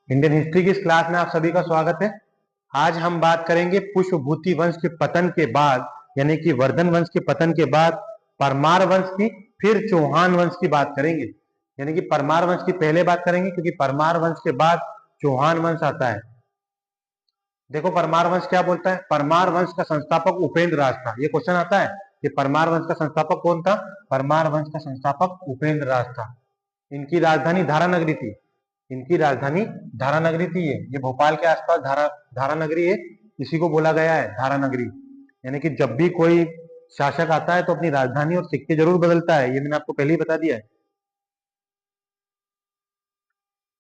Indian history की इस class में आप सभी का स्वागत है। आज हम बात करेंगे पुष्पभूति वंश के पतन के बाद, यानी कि वर्धन वंश के पतन के बाद परमार वंश की, फिर चौहान वंश की बात करेंगे। यानी कि परमार वंश की पहले बात करेंगे, क्योंकि परमार वंश के बाद चौहान वंश आता है। देखो परमार वंश क्या बोलता है। परमार वंश का संस्थापक उपेंद्र राज था। ये क्वेश्चन आता है कि परमार वंश का संस्थापक कौन था। परमार वंश का संस्थापक उपेंद्र राज था। इनकी राजधानी धारानगरी थी। इनकी राजधानी धारानगरी थी। ये भोपाल के आसपास धारानगरी है, इसी को बोला गया है धारानगरी। यानी कि जब भी कोई शासक आता है तो अपनी राजधानी और सिक्के जरूर बदलता है, ये मैंने आपको पहले ही बता दिया है।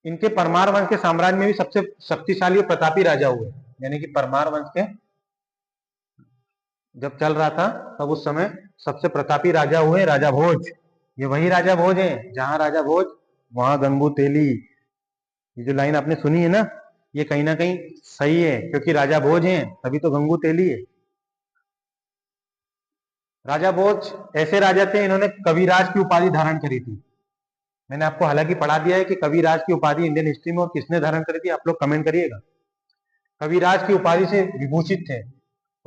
इनके परमार वंश के साम्राज्य में भी सबसे शक्तिशाली और प्रतापी राजा हुए। यानी कि परमार वंश के जब चल रहा था तब उस समय सबसे प्रतापी राजा हुए राजा भोज। ये वही राजा भोज है, जहां राजा भोज वहां गंगू तेली। ये जो लाइन आपने सुनी है ना, ये कहीं ना कहीं सही है, क्योंकि राजा भोज हैं तभी तो गंगू तेली है। राजा भोज ऐसे राजा थे, इन्होंने कविराज की उपाधि धारण करी थी। मैंने आपको हालांकि पढ़ा दिया है कि कविराज की उपाधि इंडियन हिस्ट्री में और किसने धारण करी थी, आप लोग कमेंट करिएगा। कविराज की उपाधि से विभूषित थे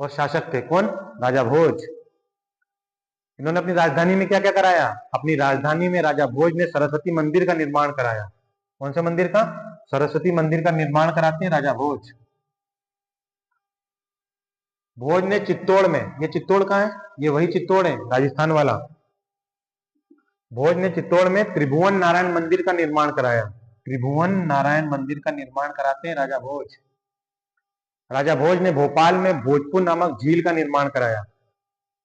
और शासक थे कौन, राजा भोज। इन्होंने अपनी राजधानी में क्या क्या कराया। अपनी राजधानी में राजा भोज ने सरस्वती मंदिर का निर्माण कराया। कौन सा मंदिर का, सरस्वती मंदिर का निर्माण कराते हैं राजा भोज। भोज ने चित्तौड़ में, ये चित्तौड़ कहाँ है, ये वही चित्तौड़ है राजस्थान वाला। भोज ने चित्तौड़ में त्रिभुवन नारायण मंदिर का निर्माण कराया। त्रिभुवन नारायण मंदिर का निर्माण कराते हैं राजा भोज। राजा भोज ने भोपाल में भोजपुर नामक झील का निर्माण कराया।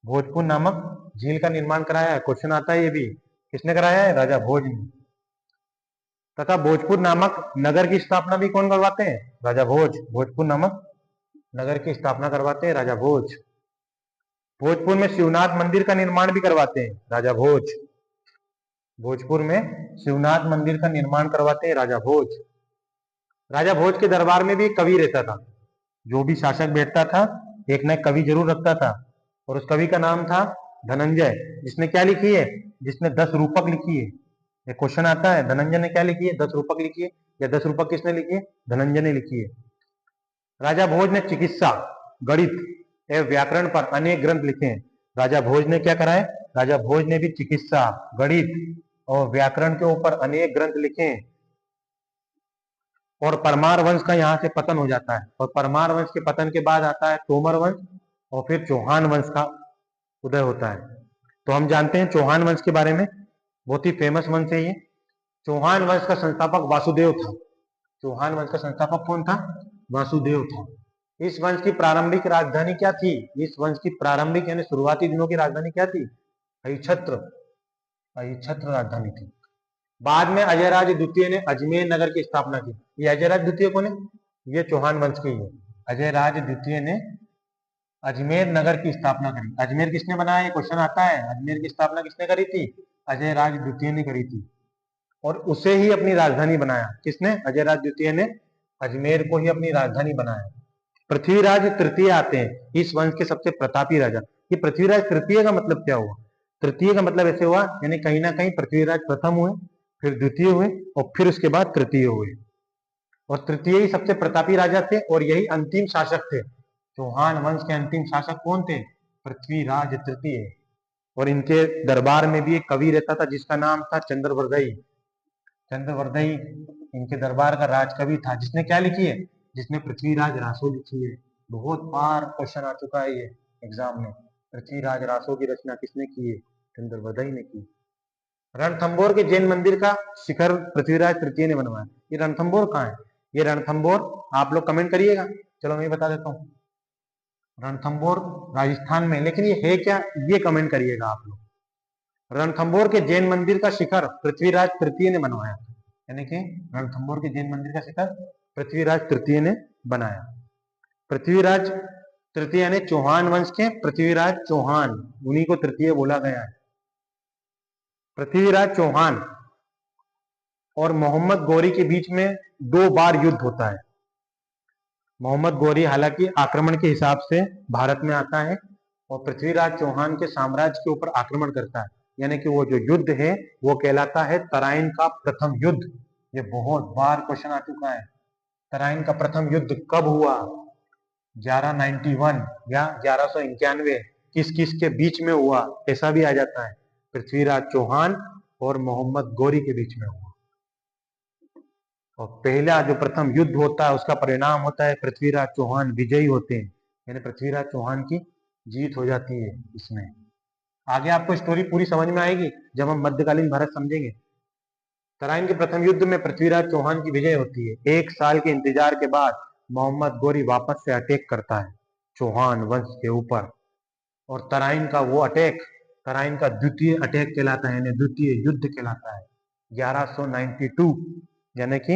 भोजपुर नामक झील का निर्माण कराया है, क्वेश्चन आता है ये भी, किसने कराया है, राजा भोज ने। तथा भोजपुर नामक नगर की स्थापना भी कौन करवाते हैं, राजा भोज। भोजपुर नामक नगर की स्थापना करवाते हैं राजा भोज। भोजपुर में शिवनाथ मंदिर का निर्माण भी करवाते हैं राजा भोज। भोजपुर में शिवनाथ मंदिर का निर्माण करवाते हैं राजा भोज। राजा भोज के दरबार में भी एक कवि रहता था। जो भी शासक बैठता था एक न एक कवि जरूर रखता था, और उस कवि का नाम था धनंजय। जिसने क्या लिखी है, जिसने 10 रूपक लिखी है। एक क्वेश्चन आता है, धनंजय ने क्या लिखी है, 10 रूपक लिखी है, या 10 रूपक किसने लिखी है, धनंजय ने लिखी है। राजा भोज ने चिकित्सा, गणित एवं व्याकरण पर अनेक ग्रंथ लिखे हैं। राजा भोज ने क्या करा है, राजा भोज ने भी चिकित्सा, गणित और व्याकरण के ऊपर अनेक ग्रंथ लिखे हैं। और परमार वंश का यहाँ से पतन हो जाता है, और परमार वंश के पतन के बाद आता है तोमर वंश, और फिर चौहान वंश का उदय होता है। तो हम जानते हैं चौहान वंश के बारे में, बहुत ही फेमस वंश है ये। चौहान वंश का संस्थापक वासुदेव था। चौहान वंश का संस्थापक कौन था, वासुदेव था। इस वंश की प्रारंभिक राजधानी क्या थी, इस वंश की प्रारंभिक यानी शुरुआती दिनों की राजधानी क्या थी, अहिछत्र। अहिछत्र राजधानी थी। बाद में अजयराज द्वितीय ने अजमेर नगर की स्थापना की। ये अजयराज द्वितीय कौन है, ये चौहान वंश के ही है। अजयराज द्वितीय ने अजमेर नगर की स्थापना करी। अजमेर किसने बनाया, ये क्वेश्चन आता है। अजमेर की स्थापना किसने करी थी, अजयराज द्वितीय ने करी थी, और उसे ही अपनी राजधानी बनाया। किसने, अजयराज द्वितीय ने अजमेर को ही अपनी राजधानी बनाया। पृथ्वीराज तृतीय आते हैं इस वंश के सबसे प्रतापी राजा। ये पृथ्वीराज तृतीय का मतलब क्या हुआ, तृतीय का मतलब ऐसे हुआ, यानी कहीं ना कहीं पृथ्वीराज प्रथम हुए, फिर द्वितीय हुए, और फिर उसके बाद तृतीय हुए। और तृतीय ही सबसे प्रतापी राजा थे, और यही अंतिम शासक थे। चौहान वंश के अंतिम शासक कौन थे, पृथ्वीराज तृतीय। और इनके दरबार में भी एक कवि रहता था जिसका नाम था चंद्रवर्धई। चंद्रवर्धई इनके दरबार का राजकवि था, जिसने क्या लिखी है, जिसने पृथ्वीराज रासो लिखी है। बहुत बार क्वेश्चन आ चुका है ये एग्जाम में, पृथ्वीराज रासो की रचना किसने की है, चंद्रवर्धई ने की। रणथंभौर के जैन मंदिर का शिखर पृथ्वीराज तृतीय ने बनवाया। ये रणथंभौर कहाँ है, ये रणथंभौर आप लोग कमेंट करिएगा, चलो मैं बता देता हूँ। रणथंभौर राजस्थान में, लेकिन ये है क्या, ये कमेंट करिएगा आप लोग। रणथंभौर के जैन मंदिर का शिखर पृथ्वीराज तृतीय ने बनवाया। यानी कि रणथंभौर के जैन मंदिर का शिखर पृथ्वीराज तृतीय ने बनाया। पृथ्वीराज तृतीय यानी चौहान वंश के पृथ्वीराज चौहान, उन्हीं को तृतीय बोला गया है। पृथ्वीराज चौहान और मोहम्मद गौरी के बीच में 2 बार युद्ध होता है। मोहम्मद गौरी हालांकि आक्रमण के हिसाब से भारत में आता है, और पृथ्वीराज चौहान के साम्राज्य के ऊपर आक्रमण करता है। यानी कि वो जो युद्ध है वो कहलाता है तराइन का प्रथम युद्ध। ये बहुत बार क्वेश्चन आ चुका है, तराइन का प्रथम युद्ध कब हुआ? 1191 या 1191। किस किस के बीच में हुआ, ऐसा भी आ जाता है। पृथ्वीराज चौहान और मोहम्मद गौरी के बीच में हुआ। और पहला जो प्रथम युद्ध होता है उसका परिणाम होता है पृथ्वीराज चौहान विजयी होते हैं, यानी पृथ्वीराज चौहान की जीत हो जाती है इसमें। आगे आपको स्टोरी पूरी समझ में आएगी जब हम मध्यकालीन भारत समझेंगे। तराइन के प्रथम युद्ध में पृथ्वीराज चौहान की विजय होती है। 1 साल के इंतजार के बाद मोहम्मद गौरी वापस से अटैक करता है चौहान वंश के ऊपर, और तराइन का वो अटैक तराइन का द्वितीय अटैक कहलाता है, यानी द्वितीय युद्ध कहलाता है। 1192 यानी कि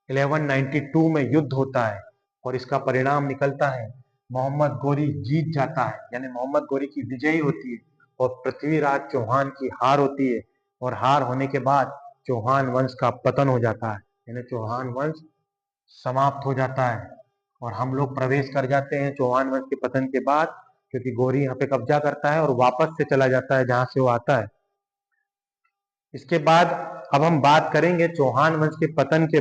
1192 में युद्ध होता है और इसका परिणाम निकलता है मोहम्मद गौरी जीत जाता है, यानी मोहम्मद गौरी की विजयी होती है और पृथ्वीराज चौहान की हार होती है। और हार होने के बाद चौहान वंश का पतन हो जाता है, यानी चौहान वंश समाप्त हो जाता है और हम लोग प्रवेश कर जाते हैं चौहान वंश के पतन के बाद, क्योंकि गौरी यहाँ पे कब्जा करता है और वापस से चला जाता है जहां से वो आता है। इसके बाद अब हम बात करेंगे चौहान वंश के पतन के